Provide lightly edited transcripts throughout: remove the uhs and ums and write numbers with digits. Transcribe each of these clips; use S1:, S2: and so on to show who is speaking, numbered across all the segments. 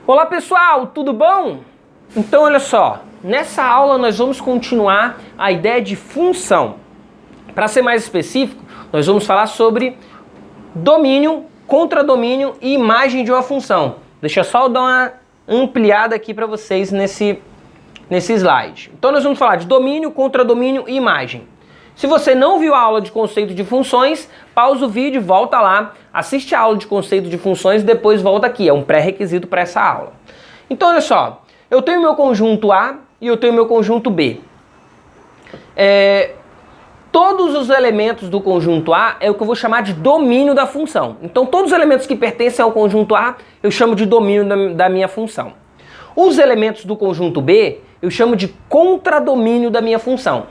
S1: Olá pessoal, tudo bom? Então olha só, nessa aula nós vamos continuar a ideia de função. Para ser mais específico, nós vamos falar sobre domínio, contradomínio e imagem de uma função. Deixa eu só dar uma ampliada aqui para vocês nesse slide. Então nós vamos falar de domínio, contradomínio e imagem. Se você não viu a aula de conceito de funções, pausa o vídeo, volta lá, assiste a aula de conceito de funções e depois volta aqui. É um pré-requisito para essa aula. Então olha só, eu tenho meu conjunto A e eu tenho meu conjunto B. Todos os elementos do conjunto A é o que eu vou chamar de domínio da função. Então todos os elementos que pertencem ao conjunto A eu chamo de domínio da minha função. Os elementos do conjunto B eu chamo de contradomínio da minha função.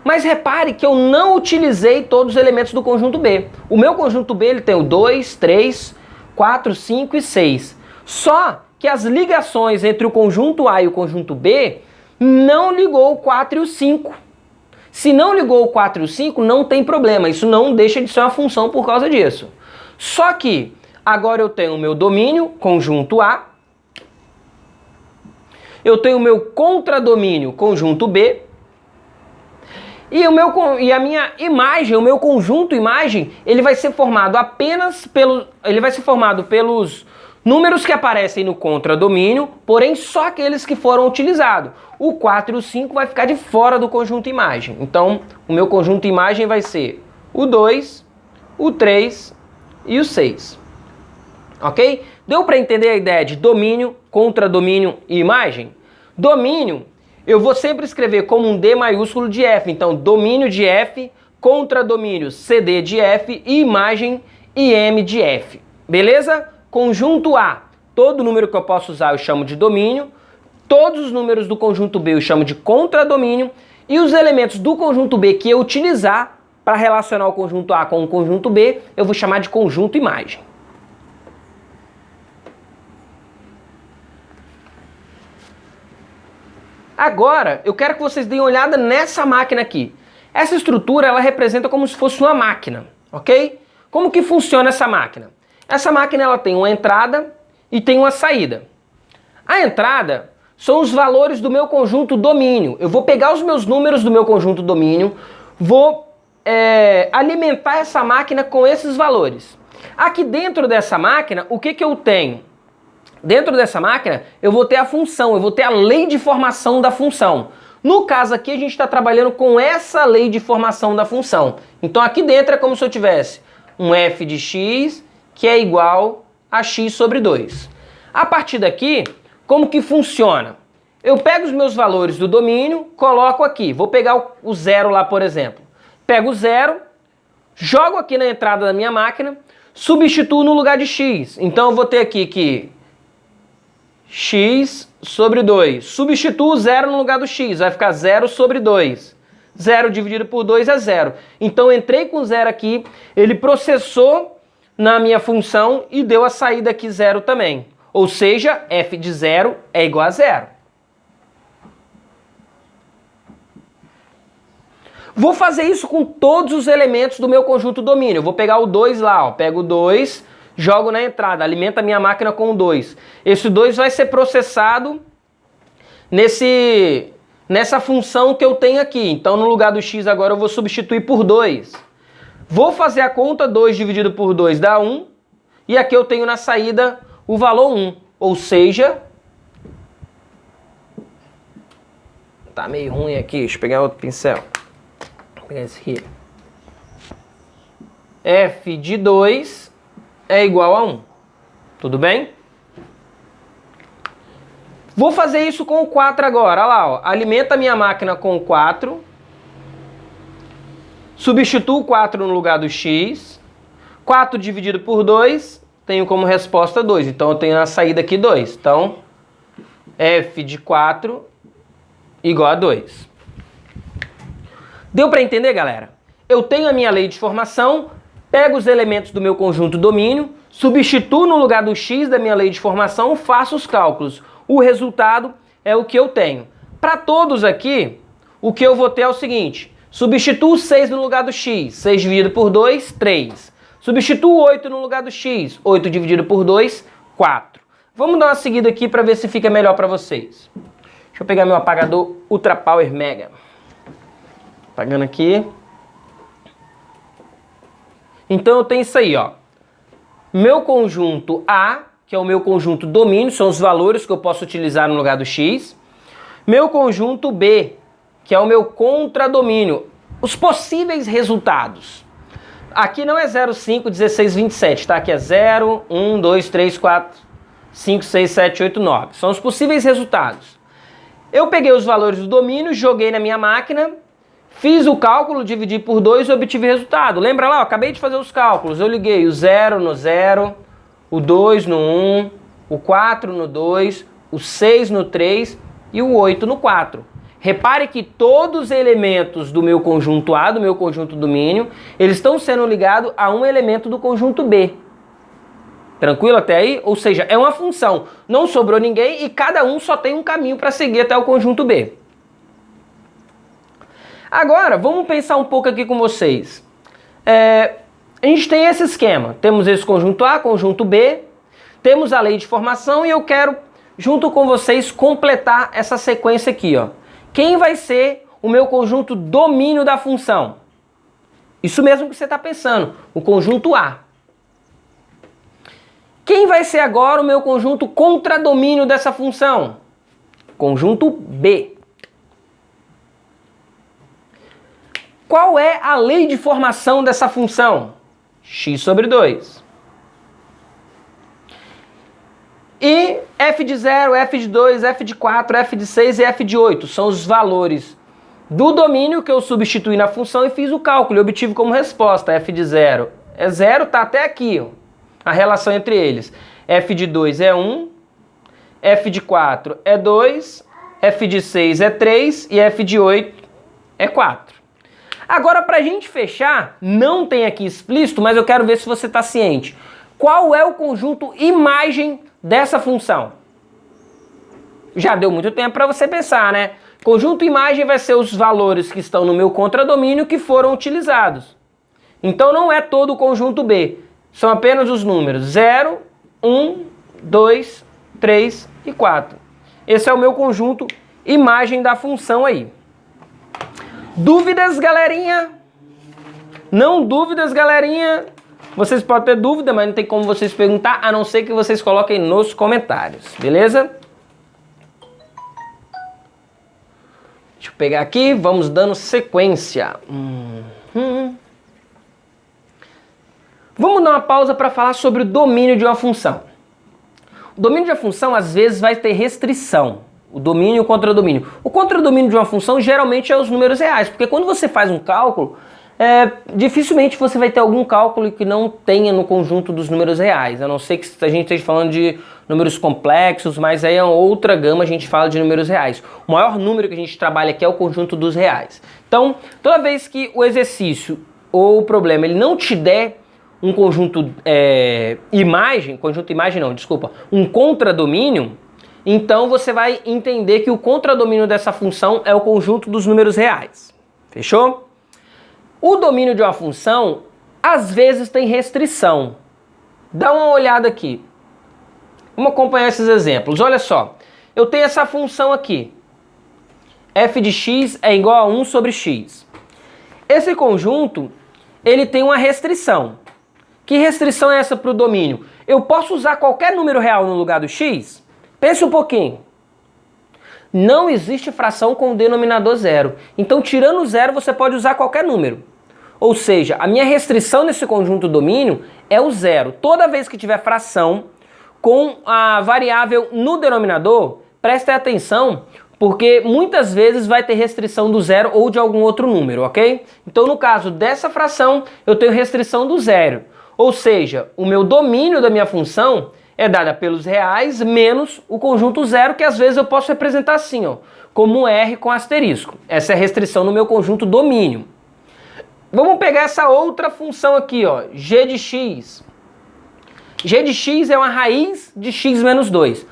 S1: Mas repare que eu não utilizei todos os elementos do conjunto B. O meu conjunto B ele tem o 2, 3, 4, 5 e 6. Só que as ligações entre o conjunto A e o conjunto B não ligou o 4 e o 5. Se não ligou o 4 e o 5, não tem problema. Isso não deixa de ser uma função por causa disso. Só que agora eu tenho o meu domínio, conjunto A. Eu tenho o meu contradomínio, conjunto B. E a minha imagem, o meu conjunto imagem, ele vai ser formado apenas pelos números que aparecem no contradomínio, porém só aqueles que foram utilizados. O 4 e o 5 vai ficar de fora do conjunto imagem. Então, o meu conjunto imagem vai ser o 2, o 3 e o 6. Ok? Deu para entender a ideia de domínio, contradomínio e imagem? Domínio eu vou sempre escrever como um D maiúsculo de F. Então, domínio de F, contradomínio CD de F e imagem IM de F. Beleza? Conjunto A, todo número que eu posso usar eu chamo de domínio. Todos os números do conjunto B eu chamo de contradomínio. E os elementos do conjunto B que eu utilizar para relacionar o conjunto A com o conjunto B, eu vou chamar de conjunto imagem. Agora, eu quero que vocês deem uma olhada nessa máquina aqui. Essa estrutura, ela representa como se fosse uma máquina, ok? Como que funciona essa máquina? Essa máquina, ela tem uma entrada e tem uma saída. A entrada são os valores do meu conjunto domínio. Eu vou pegar os meus números do meu conjunto domínio, vou alimentar essa máquina com esses valores. Aqui dentro dessa máquina, o que eu tenho? Dentro dessa máquina, eu vou ter a função, eu vou ter a lei de formação da função. No caso aqui, a gente está trabalhando com essa lei de formação da função. Então aqui dentro é como se eu tivesse um f de x que é igual a x sobre 2. A partir daqui, como que funciona? Eu pego os meus valores do domínio, coloco aqui. Vou pegar o zero lá, por exemplo. Pego o zero, jogo aqui na entrada da minha máquina, substituo no lugar de x. Então eu vou ter aqui que x sobre 2. Substituo o zero no lugar do x, vai ficar 0 sobre 2. 0 dividido por 2 é 0. Então eu entrei com 0 aqui, ele processou na minha função e deu a saída aqui 0 também. Ou seja, f de 0 é igual a 0. Vou fazer isso com todos os elementos do meu conjunto domínio. Eu vou pegar o 2 lá, ó. Pego o 2... jogo na entrada, alimenta a minha máquina com o 2. Esse 2 vai ser processado nessa função que eu tenho aqui. Então, no lugar do x agora eu vou substituir por 2. Vou fazer a conta, 2 dividido por 2 dá 1. E aqui eu tenho na saída o valor 1. Ou seja... Tá meio ruim aqui, deixa eu pegar outro pincel. Vou pegar esse aqui. F de 2... é igual a 1. Tudo bem? Vou fazer isso com o 4 agora. Olha lá, ó. Alimenta a minha máquina com o 4. Substituo o 4 no lugar do x. 4 dividido por 2, tenho como resposta 2. Então eu tenho na saída aqui 2. Então, f de 4 igual a 2. Deu para entender, galera? Eu tenho a minha lei de formação. Pego os elementos do meu conjunto domínio, substituo no lugar do x da minha lei de formação, faço os cálculos. O resultado é o que eu tenho. Para todos aqui, o que eu vou ter é o seguinte. Substituo 6 no lugar do x. 6 dividido por 2, 3. Substituo 8 no lugar do x. 8 dividido por 2, 4. Vamos dar uma seguida aqui para ver se fica melhor para vocês. Deixa eu pegar meu apagador Ultra Power Mega. Apagando aqui. Então eu tenho isso aí, ó. Meu conjunto A, que é o meu conjunto domínio, são os valores que eu posso utilizar no lugar do X. Meu conjunto B, que é o meu contradomínio, os possíveis resultados. Aqui não é 0, 5, 16, 27, tá? Aqui é 0, 1, 2, 3, 4, 5, 6, 7, 8, 9. São os possíveis resultados. Eu peguei os valores do domínio, joguei na minha máquina, fiz o cálculo, dividi por 2 e obtive resultado. Lembra lá, ó, acabei de fazer os cálculos. Eu liguei o 0 no 0, o 2 no 1, o 4 no 2, o 6 no 3 e o 8 no 4. Repare que todos os elementos do meu conjunto A, do meu conjunto domínio, eles estão sendo ligados a um elemento do conjunto B. Tranquilo até aí? Ou seja, é uma função. Não sobrou ninguém e cada um só tem um caminho para seguir até o conjunto B. Agora, vamos pensar um pouco aqui com vocês. A gente tem esse esquema. Temos esse conjunto A, conjunto B, temos a lei de formação e eu quero, junto com vocês, completar essa sequência aqui, ó. Quem vai ser o meu conjunto domínio da função? Isso mesmo que você está pensando, o conjunto A. Quem vai ser agora o meu conjunto contradomínio dessa função? Conjunto B. Qual é a lei de formação dessa função? X sobre 2. E f de 0, f de 2, f de 4, f de 6 e f de 8 são os valores do domínio que eu substituí na função e fiz o cálculo e obtive como resposta. F de 0 é 0, tá até aqui, ó, a relação entre eles. F de 2 é 1, f de 4 é 2, f de 6 é 3 e f de 8 é 4. Agora, para a gente fechar, não tem aqui explícito, mas eu quero ver se você está ciente. Qual é o conjunto imagem dessa função? Já deu muito tempo para você pensar, né? Conjunto imagem vai ser os valores que estão no meu contradomínio que foram utilizados. Então não é todo o conjunto B. São apenas os números 0, 1, 2, 3 e 4. Esse é o meu conjunto imagem da função aí. Dúvidas, galerinha? Não dúvidas, galerinha? Vocês podem ter dúvida, mas não tem como vocês perguntar, a não ser que vocês coloquem nos comentários, beleza? Deixa eu pegar aqui, vamos dando sequência. Vamos dar uma pausa para falar sobre o domínio de uma função. O domínio de uma função, às vezes, vai ter restrição. O domínio e o contradomínio. O contradomínio de uma função geralmente é os números reais, porque quando você faz um cálculo, dificilmente você vai ter algum cálculo que não tenha no conjunto dos números reais, a não ser que a gente esteja falando de números complexos, mas aí é outra gama, a gente fala de números reais. O maior número que a gente trabalha aqui é o conjunto dos reais. Então, toda vez que o exercício ou o problema ele não te der um conjunto um contradomínio, então você vai entender que o contradomínio dessa função é o conjunto dos números reais. Fechou? O domínio de uma função, às vezes, tem restrição. Dá uma olhada aqui. Vamos acompanhar esses exemplos. Olha só, eu tenho essa função aqui. F de x é igual a 1 sobre x. Esse conjunto, ele tem uma restrição. Que restrição é essa para o domínio? Eu posso usar qualquer número real no lugar do x? Pense um pouquinho. Não existe fração com o denominador zero. Então, tirando o zero, você pode usar qualquer número. Ou seja, a minha restrição nesse conjunto domínio é o zero. Toda vez que tiver fração com a variável no denominador, preste atenção, porque muitas vezes vai ter restrição do zero ou de algum outro número, ok? Então, no caso dessa fração, eu tenho restrição do zero. Ou seja, o meu domínio da minha função é dada pelos reais menos o conjunto zero, que às vezes eu posso representar assim, ó, como um R com asterisco. Essa é a restrição no meu conjunto domínio. Vamos pegar essa outra função aqui, ó, g de x. G de x é uma raiz de x menos 2.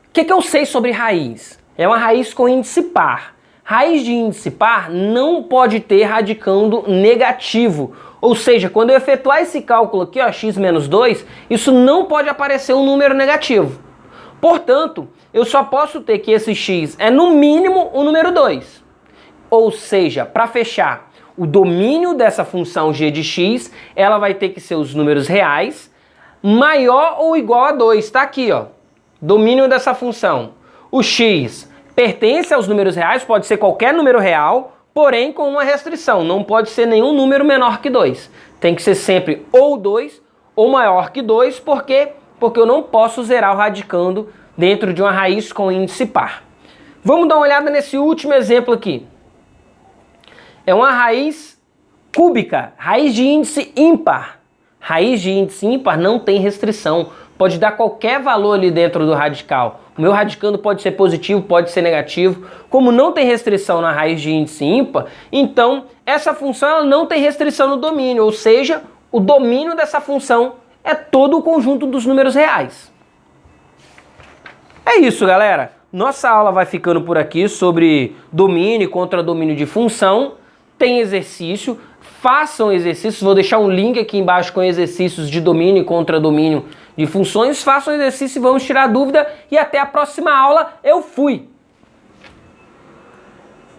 S1: O que eu sei sobre raiz? É uma raiz com índice par. Raiz de índice par não pode ter radicando negativo. Ou seja, quando eu efetuar esse cálculo aqui, ó, x menos 2, isso não pode aparecer um número negativo. Portanto, eu só posso ter que esse x é no mínimo o número 2. Ou seja, para fechar, o domínio dessa função g de x, ela vai ter que ser os números reais maior ou igual a 2. Está aqui, ó. Domínio dessa função. O x pertence aos números reais, pode ser qualquer número real, porém com uma restrição. Não pode ser nenhum número menor que 2. Tem que ser sempre ou 2 ou maior que 2, por quê? Porque eu não posso zerar o radicando dentro de uma raiz com índice par. Vamos dar uma olhada nesse último exemplo aqui. É uma raiz cúbica, raiz de índice ímpar. Raiz de índice ímpar não tem restrição. Pode dar qualquer valor ali dentro do radical. O meu radicando pode ser positivo, pode ser negativo. Como não tem restrição na raiz de índice ímpar, então essa função ela não tem restrição no domínio, ou seja, o domínio dessa função é todo o conjunto dos números reais. É isso, galera. Nossa aula vai ficando por aqui sobre domínio e contradomínio de função. Tem exercício, façam exercícios, vou deixar um link aqui embaixo com exercícios de domínio e contradomínio de funções. Façam exercício e vamos tirar dúvida e até a próxima aula. Eu fui!